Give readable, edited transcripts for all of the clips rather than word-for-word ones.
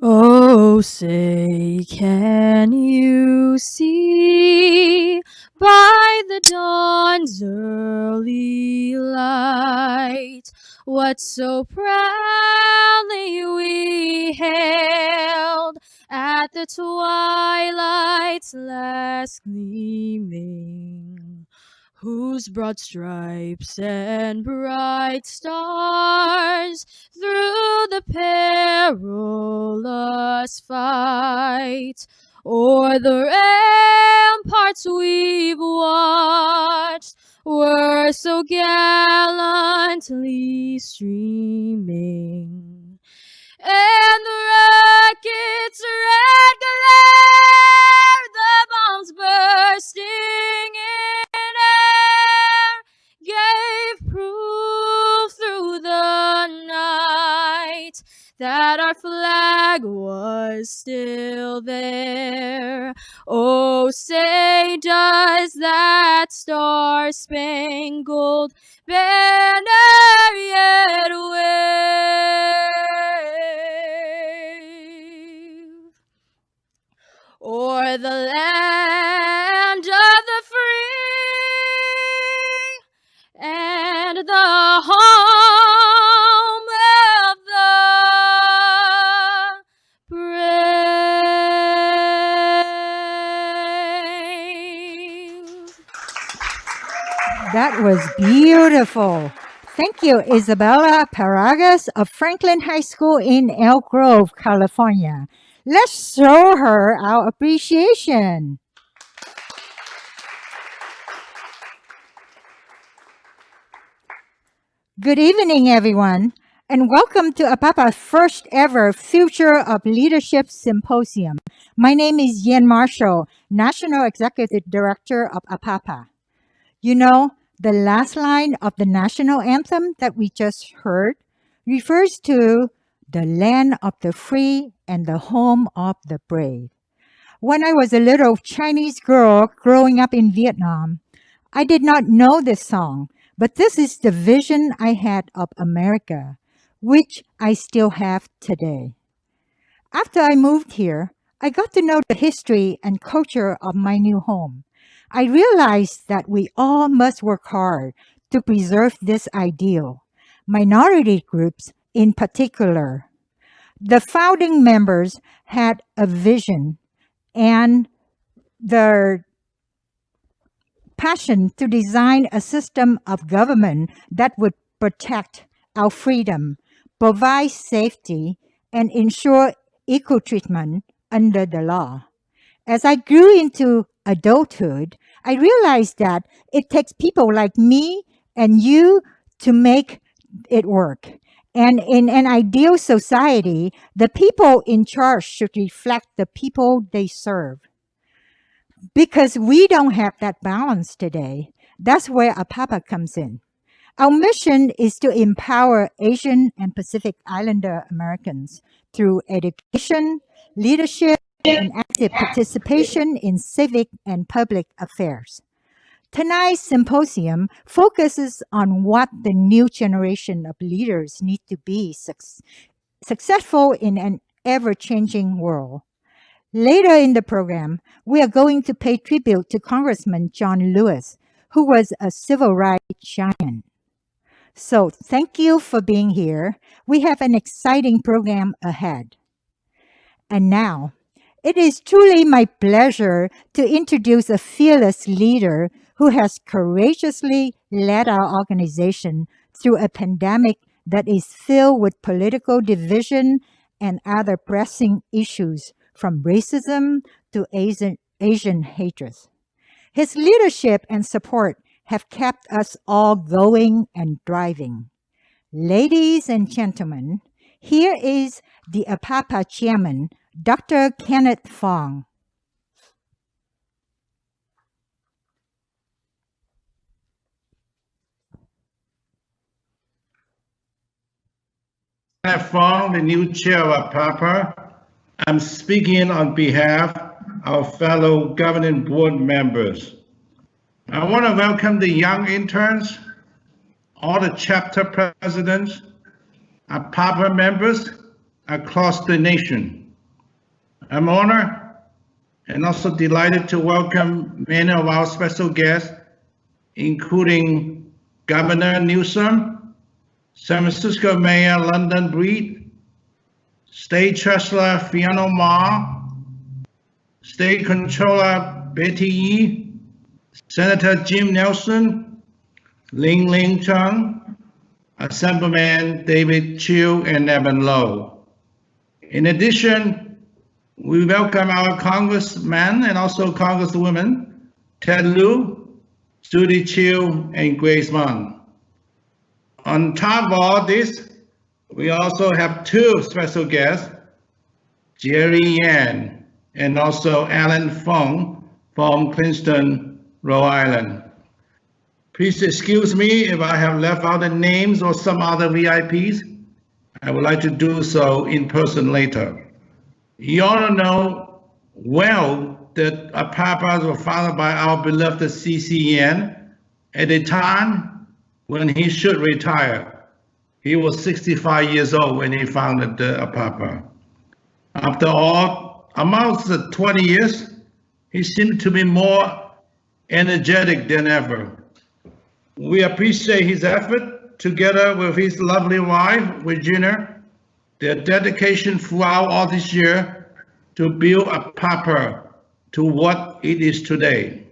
Oh, say, can you see by the dawn's early light what so proudly we hailed at the twilight's last gleaming, whose broad stripes and bright stars through the perilous fight o'er the ramparts we've watched were so gallantly streaming, and the rocket's red glare, the bombs bursting in air, gave proof through the night that our flag was still there. Oh, say, does that star-spangled banner yet wave o'er the land of the free and the home of the brave? That was beautiful. Thank you, Isabella Paragas of Franklin High School in Elk Grove, California. Let's show her our appreciation. Good evening, everyone, and welcome to APAPA's first ever Future of Leadership Symposium. My name is Yen Marshall, National Executive Director of APAPA. You know, the last line of the national anthem that we just heard refers to the land of the free and the home of the brave. When I was a little Chinese girl growing up in Vietnam, I did not know this song, but this is the vision I had of America, which I still have today. After I moved here, I got to know the history and culture of my new home. I realized that we all must work hard to preserve this ideal, minority groups in particular. The founding members had a vision and their passion to design a system of government that would protect our freedom, provide safety, and ensure equal treatment under the law. As I grew into adulthood, I realized that it takes people like me and you to make it work. And in an ideal society, the people in charge should reflect the people they serve. Because we don't have that balance today, that's where APAPA comes in. Our mission is to empower Asian and Pacific Islander Americans through education, leadership, and active participation in civic and public affairs. Tonight's symposium focuses on what the new generation of leaders need to be successful in an ever-changing world. Later in the program, we are going to pay tribute to Congressman John Lewis, who was a civil rights giant. So thank you for being here. We have an exciting program ahead. And now, it is truly my pleasure to introduce a fearless leader who has courageously led our organization through a pandemic that is filled with political division and other pressing issues from racism to Asian hatred. His leadership and support have kept us all going and thriving. Ladies and gentlemen, here is the APAPA chairman, Dr. Kenneth Fong. Kenneth Fong, the new chair of APAPA. I'm speaking on behalf of fellow governing board members. I want to welcome the young interns, all the chapter presidents, APAPA members across the nation. I'm honored and also delighted to welcome many of our special guests, including Governor Newsom, San Francisco Mayor London Breed, State Treasurer Fiona Ma, State Controller Betty Yee, Senator Jim Nelson, Ling Chung, Assemblyman David Chiu, and Evan Lowe. In addition, we welcome our congressman and also congresswomen, Ted Lieu, Judy Chiu, and Grace Munn. On top of all this, we also have two special guests, Jerry Yan and also Alan Fong from Princeton, Rhode Island. Please excuse me if I have left out the names or some other VIPs. I would like to do so in person later. You all know well that APAPA was founded by our beloved CCN at a time when he should retire. He was 65 years old when he founded the APAPA. After all, amongst the 20 years, he seemed to be more energetic than ever. We appreciate his effort together with his lovely wife, Regina, their dedication throughout all this year to build APAPA to what it is today.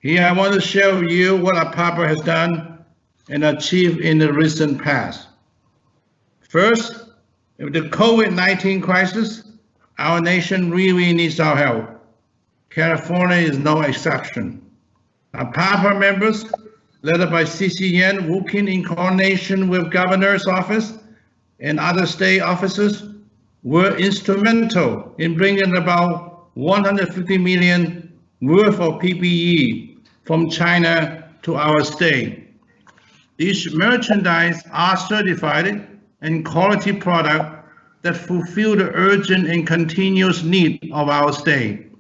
Here I want to share with you what APAPA has done and achieved in the recent past. First, with the COVID-19 crisis, our nation really needs our help. California is no exception. APAPA members, led by CCN, working in coordination with Governor's Office and other state officers, were instrumental in bringing about 150 million worth of PPE from China to our state. These merchandise are certified and quality product that fulfill the urgent and continuous need of our state.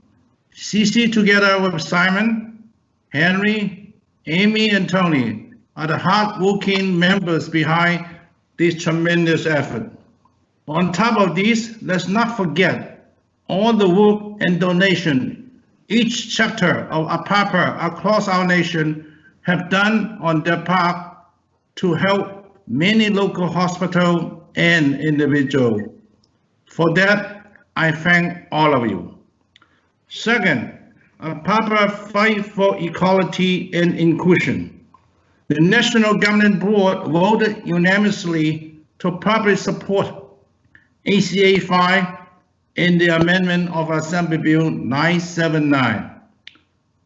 CC, together with Simon, Henry, Amy, and Tony, are the hard-working members behind this tremendous effort. On top of this, let's not forget all the work and donation each chapter of APAPA across our nation have done on their part to help many local hospitals and individuals. For that, I thank all of you. Second, APAPA fight for equality and inclusion. The National Governing Board voted unanimously to publicly support ACA 5 in the amendment of Assembly Bill 979.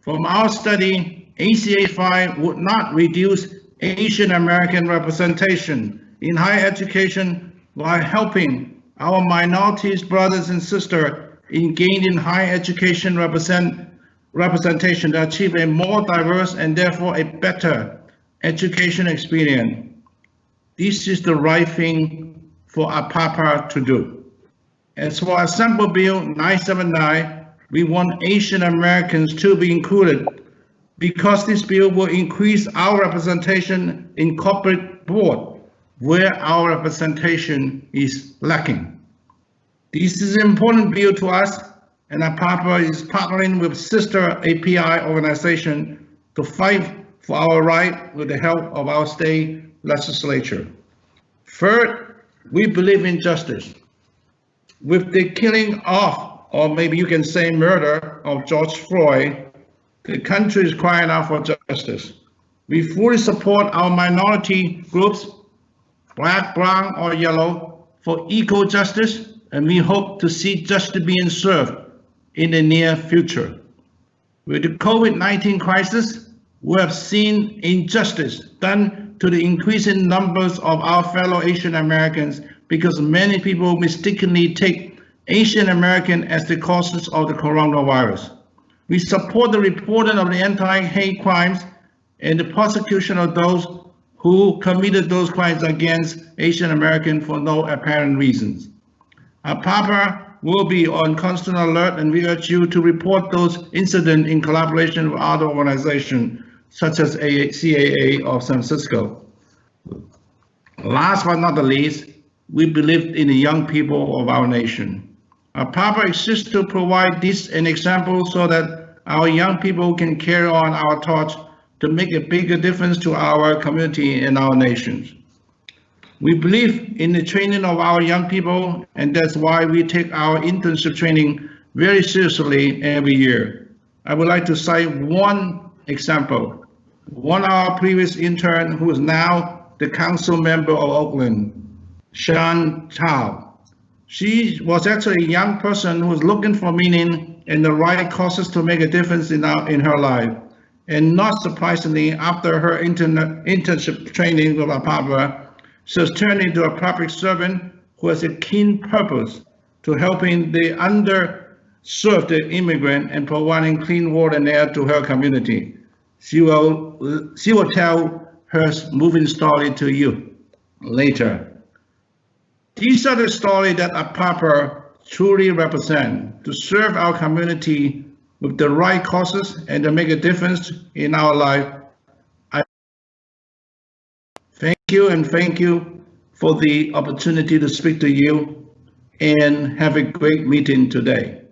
From our study, ACA 5 would not reduce Asian American representation in higher education while helping our minorities brothers and sisters in gaining higher education representation to achieve a more diverse and therefore a better education experience. This is the right thing for APAPA to do. As for Assembly Bill 979, we want Asian Americans to be included because this bill will increase our representation in corporate board where our representation is lacking. This is an important bill to us, and APAPA is partnering with sister API organization to fight for our right with the help of our state legislature. Third, we believe in justice. With the killing of, or maybe you can say murder, of George Floyd, the country is crying out for justice. We fully support our minority groups, black, brown, or yellow, for equal justice, and we hope to see justice being served in the near future. With the COVID-19 crisis, we have seen injustice done to the increasing numbers of our fellow Asian Americans because many people mistakenly take Asian American as the causes of the coronavirus. We support the reporting of the anti-hate crimes and the prosecution of those who committed those crimes against Asian American for no apparent reasons. APAPA will be on constant alert, and we urge you to report those incidents in collaboration with other organizations such as CAA of San Francisco. Last but not the least, we believe in the young people of our nation. APAPA exists to provide this an example so that our young people can carry on our torch to make a bigger difference to our community and our nations. We believe in the training of our young people, and that's why we take our internship training very seriously every year. I would like to cite one example. One of our previous intern, who is now the council member of Oakland, Shan Tao. She was actually a young person who was looking for meaning and the right causes to make a difference in her life. And not surprisingly, after her internship training with APAPA, she was turned into a public servant who has a keen purpose to helping the underserved immigrant and providing clean water and air to her community. She will tell her moving story to you later. These are the stories that APAPA truly represent, to serve our community with the right causes and to make a difference in our life. I thank you for the opportunity to speak to you, and have a great meeting today.